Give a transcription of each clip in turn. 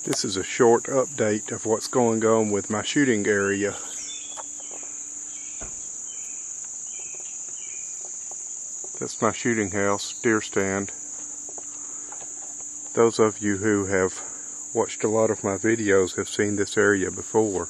This is a short update of what's going on with my shooting area. That's my shooting house, deer stand. Those of you who have watched a lot of my videos have seen this area before.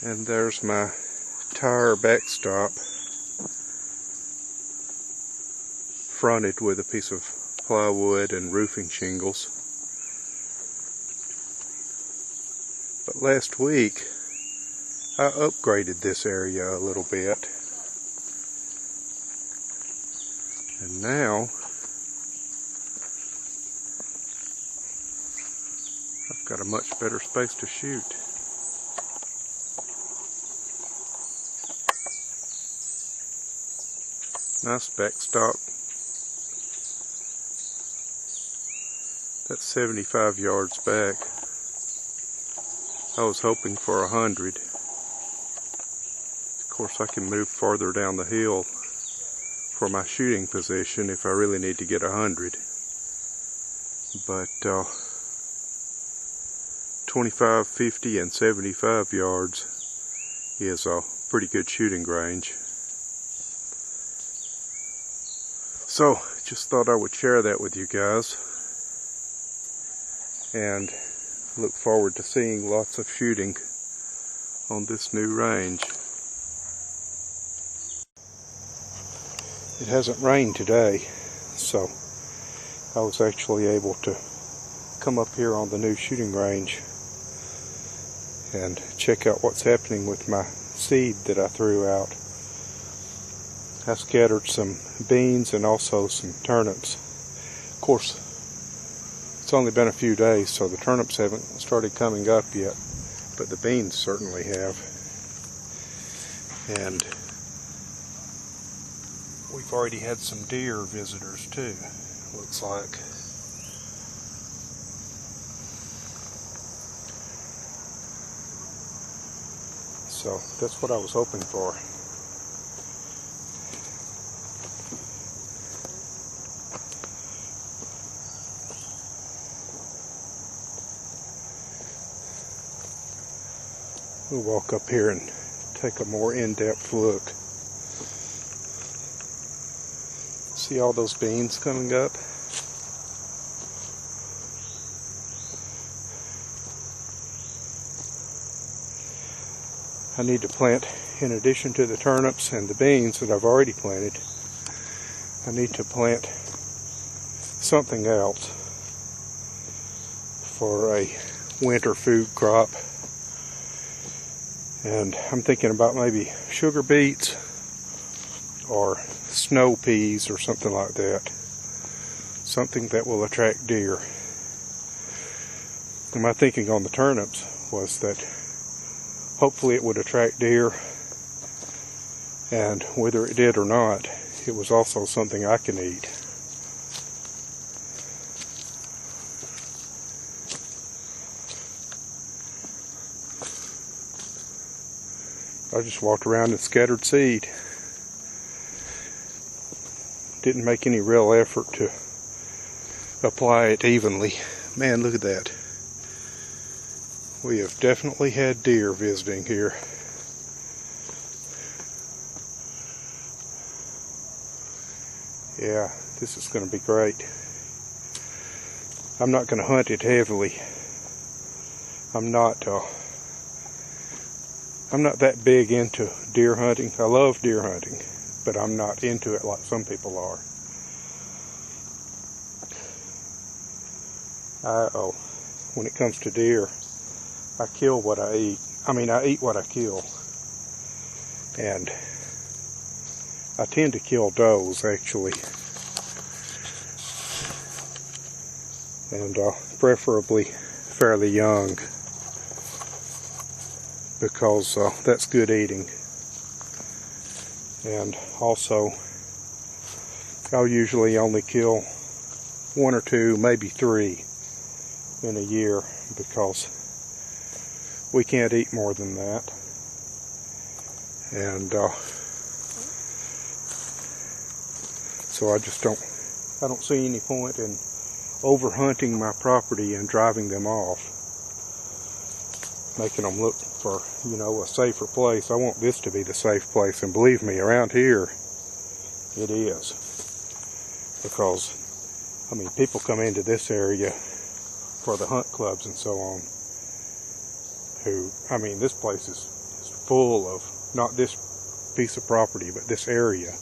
And there's my tire backstop, fronted with a piece of plywood and roofing shingles. But last week I upgraded this area a little bit, and now I've got a much better space to shoot. Nice backstop. That's 75 yards back. I was hoping for 100. Of course, I can move farther down the hill for my shooting position if I really need to get 100. But 25, 50, and 75 yards is a pretty good shooting range. So, just thought I would share that with you guys, and look forward to seeing lots of shooting on this new range. It hasn't rained today, so I was actually able to come up here on the new shooting range and check out what's happening with my seed that I threw out. I scattered some beans and also some turnips. Of course, it's only been a few days, so the turnips haven't started coming up yet, but the beans certainly have. And we've already had some deer visitors too, looks like. So that's what I was hoping for. We'll walk up here and take a more in-depth look. See all those beans coming up? I need to plant, in addition to the turnips and the beans that I've already planted, I need to plant something else for a winter food crop. And I'm thinking about maybe sugar beets or snow peas or something like that. Something that will attract deer. And my thinking on the turnips was that hopefully it would attract deer, and whether it did or not, it was also something I can eat. I just walked around and scattered seed. Didn't make any real effort to apply it evenly. Man, look at that. We have definitely had deer visiting here. Yeah, this is going to be great. I'm not going to hunt it heavily. I'm not that big into deer hunting. I love deer hunting, but I'm not into it like some people are. When it comes to deer, I kill what I eat. I eat what I kill. And I tend to kill does, actually. And preferably fairly young, because that's good eating. And also, I'll usually only kill 1 or 2, maybe 3 in a year, because we can't eat more than that. And So I don't see any point in over hunting my property and driving them off, making them look for, you know, a safer place. I want this to be the safe place, and believe me, around here it is, because I mean, people come into this area for the hunt clubs and so on, who, I mean, this place is full of, not this piece of property, but this area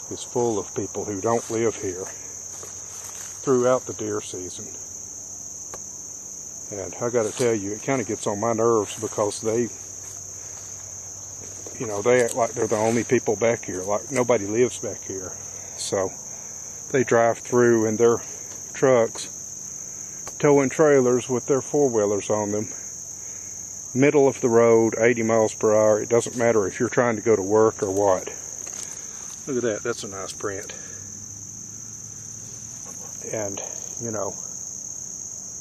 is full of people who don't live here throughout the deer season. And I gotta tell you, it kind of gets on my nerves, because they, you know, they act like they're the only people back here, like nobody lives back here. So they drive through in their trucks, towing trailers with their four-wheelers on them, middle of the road, 80 miles per hour. It doesn't matter if you're trying to go to work or what. Look at that, that's a nice print. And, you know,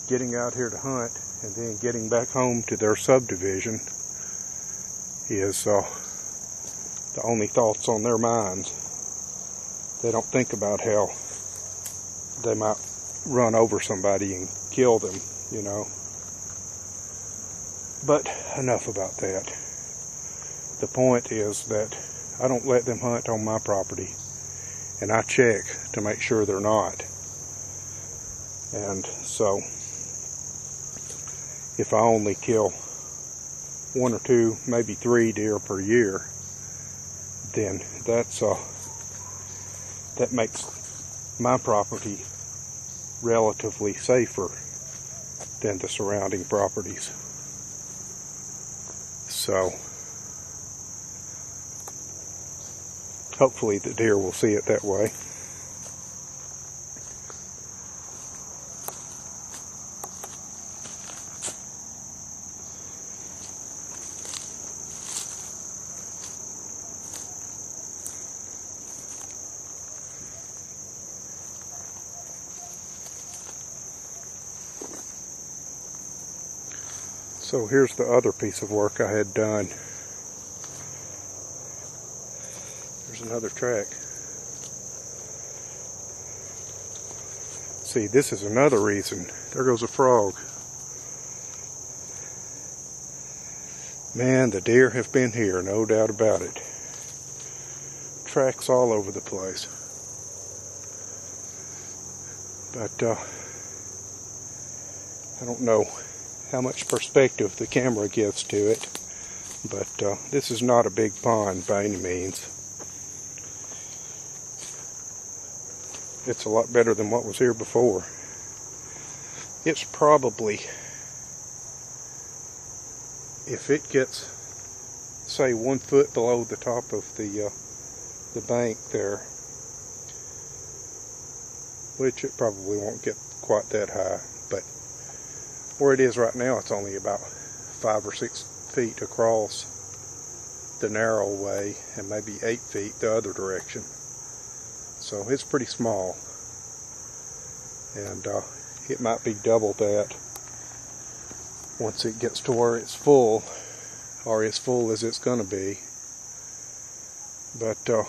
getting out here to hunt and then getting back home to their subdivision is the only thoughts on their minds. They don't think about how they might run over somebody and kill them, you know. But enough about that. The point is that I don't let them hunt on my property, and I check to make sure they're not. And so if I only kill 1 or 2, maybe 3 deer per year, then that makes my property relatively safer than the surrounding properties. So hopefully the deer will see it that way. So here's the other piece of work I had done. There's another track. See, this is another reason. There goes a frog. Man, the deer have been here, no doubt about it. Tracks all over the place. But I don't know how much perspective the camera gives to it, but this is not a big pond by any means. It's a lot better than what was here before. It's probably, if it gets, say, 1 foot below the top of the bank there, which it probably won't get quite that high, but where it is right now, it's only about 5 or 6 feet across the narrow way, and maybe 8 feet the other direction. So it's pretty small, and it might be double that once it gets to where it's full, or as full as it's going to be. But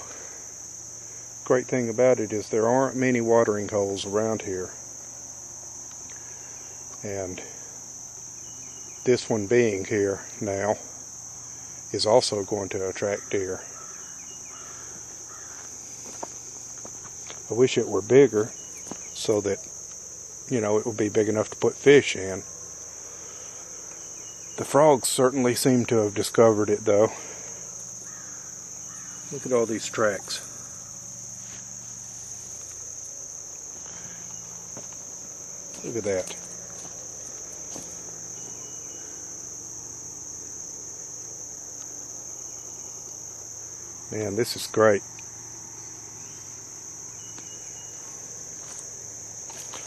great thing about it is there aren't many watering holes around here, and this one being here now is also going to attract deer. I wish it were bigger so that, you know, it would be big enough to put fish in. The frogs certainly seem to have discovered it, though. Look at all these tracks. Look at that. Man, this is great.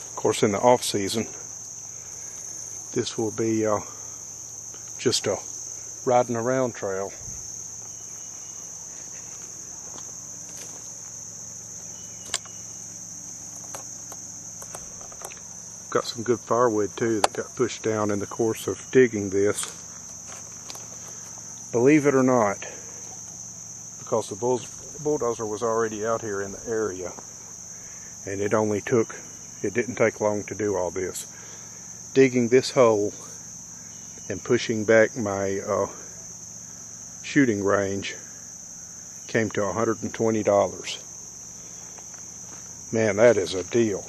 Of course, in the off season, this will be just a riding around trail. Got some good firewood too that got pushed down in the course of digging this. Believe it or not, because the bulls, The bulldozer was already out here in the area, and it didn't take long to do all this. Digging this hole and pushing back my shooting range came to $120. Man, that is a deal.